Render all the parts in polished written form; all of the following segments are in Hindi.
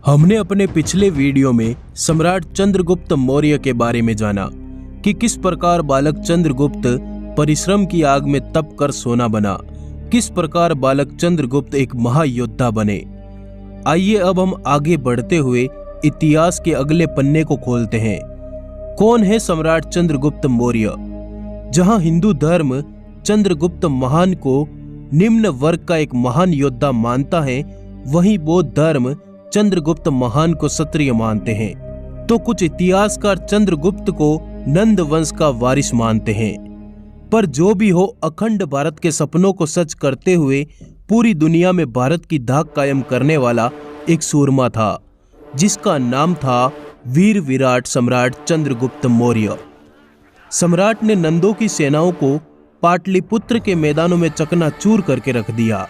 हमने अपने पिछले वीडियो में सम्राट चंद्रगुप्त मौर्य के बारे में जाना कि किस प्रकार बालक चंद्रगुप्त परिश्रम की आग में तप कर सोना बना, किस प्रकार बालक चंद्रगुप्त एक महायोद्धा बने। आइए अब हम आगे बढ़ते हुए इतिहास के अगले पन्ने को खोलते हैं। कौन है सम्राट चंद्रगुप्त मौर्य? जहां हिंदू धर्म चंद्रगुप्त महान को निम्न वर्ग का एक महान योद्धा मानता है, वहीं बौद्ध धर्म चंद्रगुप्त महान को क्षत्रिय मानते हैं। तो कुछ इतिहासकार चंद्रगुप्त को नंद वंश का वारिस मानते हैं। पर जो भी हो, अखंड भारत के सपनों को सच करते हुए पूरी दुनिया में भारत की धाक कायम करने वाला एक सूरमा था, जिसका नाम था वीर विराट सम्राट चंद्रगुप्त मौर्य। सम्राट ने नंदों की सेनाओं को पाटलिपुत्र के मैदानों में चकनाचूर करके रख दिया।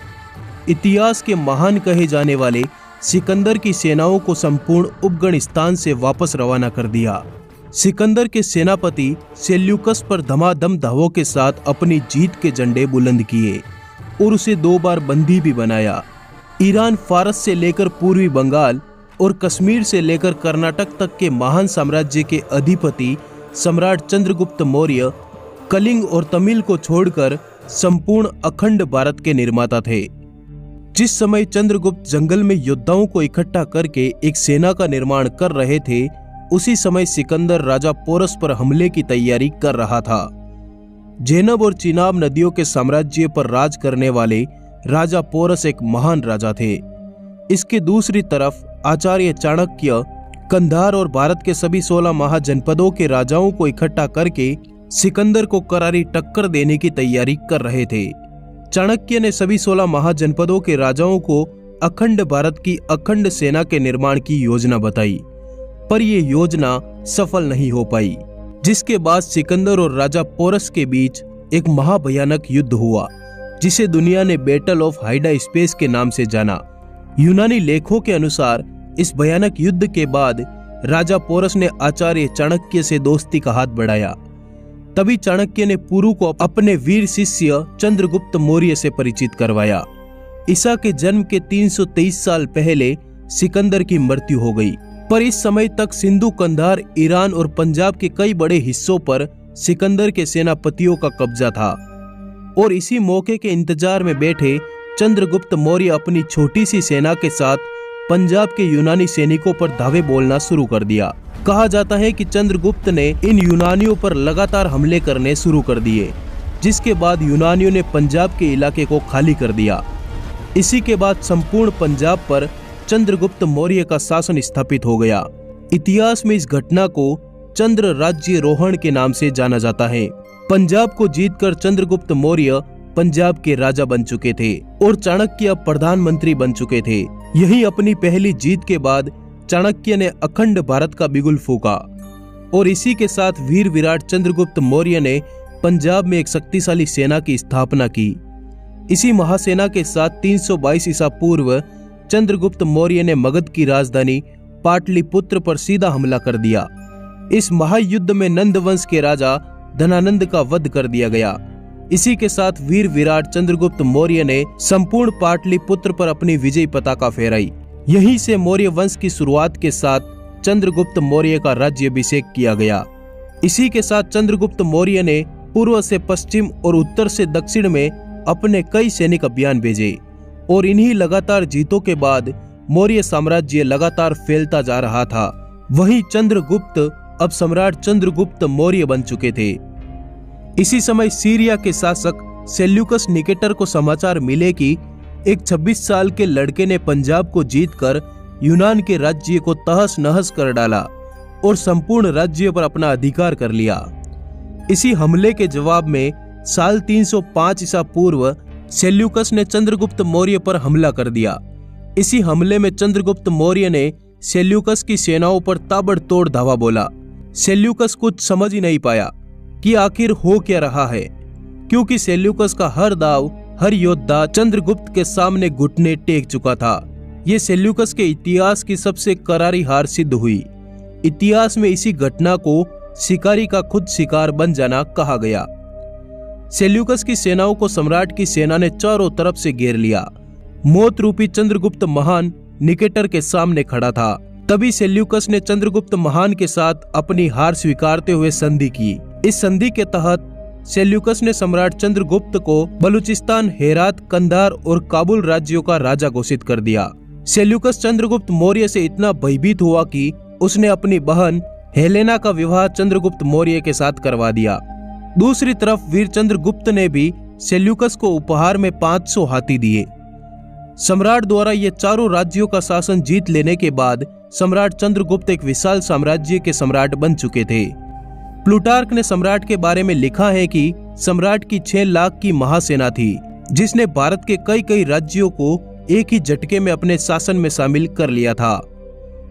इतिहास के महान कहे जाने वाले सिकंदर की सेनाओं को संपूर्ण अफगानिस्तान से वापस रवाना कर दिया। सिकंदर के सेनापति सेल्यूकस पर धमाधम धावों के साथ अपनी जीत के झंडे बुलंद किए और उसे 2 बार बंदी भी बनाया। ईरान, फारस से लेकर पूर्वी बंगाल और कश्मीर से लेकर कर्नाटक तक के महान साम्राज्य के अधिपति सम्राट चंद्रगुप्त मौर्य कलिंग और तमिल को छोड़कर संपूर्ण अखंड भारत के निर्माता थे। जिस समय चंद्रगुप्त जंगल में योद्धाओं को इकट्ठा करके एक सेना का निर्माण कर रहे थे, उसी समय सिकंदर राजा पोरस पर हमले की तैयारी कर रहा था। झेनब और चिनाब नदियों के साम्राज्य पर राज करने वाले राजा पोरस एक महान राजा थे। इसके दूसरी तरफ आचार्य चाणक्य कंधार और भारत के सभी 16 महाजनपदों के राजाओं को इकट्ठा करके सिकंदर को करारी टक्कर देने की तैयारी कर रहे थे। चाणक्य ने सभी 16 महाजनपदों के राजाओं को अखंड भारत की अखंड सेना के निर्माण की योजना बताई, पर यह योजना सफल नहीं हो पाई, जिसके बाद सिकंदर और राजा पोरस के बीच एक महाभयानक युद्ध हुआ, जिसे दुनिया ने बैटल ऑफ हाइडा स्पेस के नाम से जाना। यूनानी लेखों के अनुसार इस भयानक युद्ध के बाद राजा पोरस ने आचार्य चाणक्य से दोस्ती का हाथ बढ़ाया। तभी चाणक्य ने पुरु को अपने वीर शिष्य चंद्रगुप्त मौर्य से परिचित करवाया। ईसा के जन्म के 323 साल पहले सिकंदर की मृत्यु हो गई, पर इस समय तक सिंधु, कंधार, ईरान और पंजाब के कई बड़े हिस्सों पर सिकंदर के सेनापतियों का कब्जा था। और इसी मौके के इंतजार में बैठे चंद्रगुप्त मौर्य अपनी छोटी सी सेना के साथ पंजाब के यूनानी सैनिकों पर धावे बोलना शुरू कर दिया। कहा जाता है कि चंद्रगुप्त ने इन यूनानियों पर लगातार हमले करने शुरू कर दिए, जिसके बाद यूनानियों ने पंजाब के इलाके को खाली कर दिया। इसी के बाद संपूर्ण पंजाब पर चंद्रगुप्त मौर्य का शासन स्थापित हो गया। इतिहास में इस घटना को चंद्र राज्य रोहण के नाम से जाना जाता है। पंजाब को जीतकर चंद्रगुप्त मौर्य पंजाब के राजा बन चुके थे और चाणक्य प्रधानमंत्री बन चुके थे। यही अपनी पहली जीत के बाद चाणक्य ने अखंड भारत का बिगुल फूंका और इसी के साथ वीर विराट चंद्रगुप्त मौर्य ने पंजाब में एक शक्तिशाली सेना की स्थापना की। इसी महासेना के साथ 322 ईसा पूर्व चंद्रगुप्त मौर्य ने मगध की राजधानी पाटलिपुत्र पर सीधा हमला कर दिया। इस महायुद्ध में नंद वंश के राजा धनानंद का वध कर दिया गया। इसी के साथ वीर विराट चंद्रगुप्त मौर्य ने संपूर्ण पाटलिपुत्र पर अपनी विजय पताका फहराई। यहीं से मौर्य वंश की शुरुआत के साथ चंद्रगुप्त मौर्य का राज्याभिषेक किया गया। इसी के साथ चंद्रगुप्त मौर्य ने पूर्व से पश्चिम और उत्तर से दक्षिण में अपने कई सैनिक अभियान भेजे और इन्हीं लगातार जीतों के बाद मौर्य साम्राज्य लगातार फैलता जा रहा था। वहीं चंद्रगुप्त अब सम्राट चंद्रगुप्त मौर्य बन चुके थे। इसी समय सीरिया के शासक सेल्यूकस निकेटर को समाचार मिले कि एक 26 साल के लड़के ने पंजाब को जीतकर यूनान के राज्य को तहस नहस कर डाला और संपूर्ण राज्य पर अपना अधिकार कर लिया। इसी हमले के जवाब में साल 305 ईसा पूर्व सेल्यूकस ने चंद्रगुप्त मौर्य पर हमला कर दिया। इसी हमले में चंद्रगुप्त मौर्य ने सेल्यूकस की सेनाओं पर ताबड़तोड़ धावा बोला। सेल्यूकस कुछ समझ ही नहीं पाया कि आखिर हो क्या रहा है, क्योंकि सेल्यूकस का हर दाव, हर योद्धा चंद्रगुप्त के सामने घुटने टेक चुका था। ये सेल्यूकस के इतिहास की सबसे करारी हार सिद्ध हुई। इतिहास में इसी घटना को शिकारी का खुद शिकार बन जाना कहा गया। सेल्यूकस की सेनाओं को सम्राट की सेना ने चारों तरफ से घेर लिया। मौत रूपी चंद्रगुप्त महान निकेटर के सामने खड़ा था। तभी सेल्यूकस ने चंद्रगुप्त महान के साथ अपनी हार स्वीकारते हुए संधि की। इस संधि के तहत सेल्यूकस ने सम्राट चंद्रगुप्त को बलूचिस्तान, हेरात, कंधार और काबुल राज्यों का राजा घोषित कर दिया। सेल्यूकस चंद्रगुप्त मौर्य से इतना भयभीत हुआ कि उसने अपनी बहन हेलेना का विवाह चंद्रगुप्त मौर्य के साथ करवा दिया। दूसरी तरफ वीर चंद्रगुप्त ने भी सेल्यूकस को उपहार में 500 हाथी दिए। सम्राट द्वारा ये चारों राज्यों का शासन जीत लेने के बाद सम्राट चंद्रगुप्त एक विशाल साम्राज्य के सम्राट बन चुके थे। प्लूटार्क ने सम्राट के बारे में लिखा है कि सम्राट की 6 लाख की महासेना थी, जिसने भारत के कई राज्यों को एक ही झटके में अपने शासन में शामिल कर लिया था।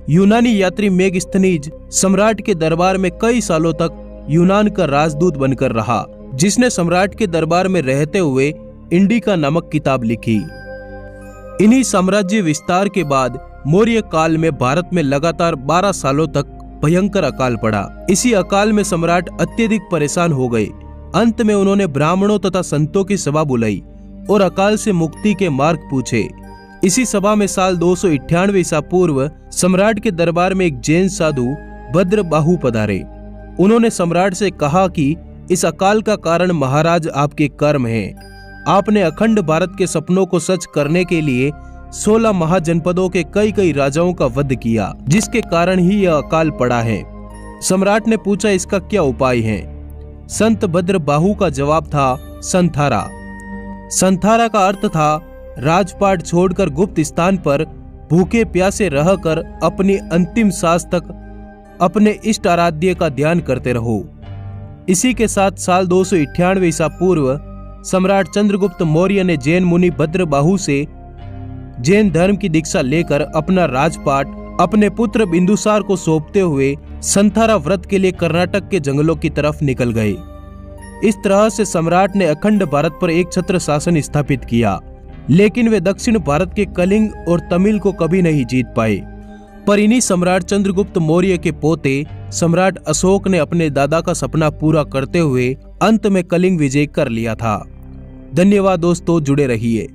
यूनानी यात्री मेगस्थनीज सम्राट के दरबार में कई सालों तक यूनान का राजदूत बनकर रहा, जिसने सम्राट के दरबार में रहते हुए इंडिका नामक किताब लिखी। इन्हीं साम्राज्य विस्तार के बाद मौर्य काल में भारत में लगातार 12 सालों तक भयंकर अकाल पड़ा। इसी अकाल में सम्राट अत्यधिक परेशान हो गए। अंत में उन्होंने ब्राह्मणों तथा संतों की सभा बुलाई और अकाल से मुक्ति के मार्ग पूछे। इसी सभा में साल 298 ईसा पूर्व सम्राट के दरबार में एक जैन साधु भद्रबाहु पधारे। उन्होंने सम्राट से कहा कि इस अकाल का कारण महाराज आपके कर्म हैं। आपने अखंड भारत के सपनों को सच करने के लिए 16 महाजनपदों के कई राजाओं का वध किया, जिसके कारण ही यह अकाल पड़ा है। सम्राट ने पूछा, इसका क्या उपाय है? संत भद्रबाहु का जवाब था संथारा। संथारा का अर्थ था राजपाट छोड़कर गुप्त स्थान पर भूखे प्यासे रहकर अपनी अंतिम सांस तक अपने इष्ट आराध्य का ध्यान करते रहो। इसी के साथ साल 298 ईसा पूर्व सम्राट चंद्रगुप्त मौर्य ने जैन मुनि भद्रबाहु से जैन धर्म की दीक्षा लेकर अपना राजपाट अपने पुत्र बिंदुसार को सौंपते हुए संथारा व्रत के लिए कर्नाटक के जंगलों की तरफ निकल गए। इस तरह से सम्राट ने अखंड भारत पर एक छत्र शासन स्थापित किया, लेकिन वे दक्षिण भारत के कलिंग और तमिल को कभी नहीं जीत पाए। पर इन्हीं सम्राट चंद्रगुप्त मौर्य के पोते सम्राट अशोक ने अपने दादा का सपना पूरा करते हुए अंत में कलिंग विजय कर लिया था। धन्यवाद दोस्तों, जुड़े रहिए।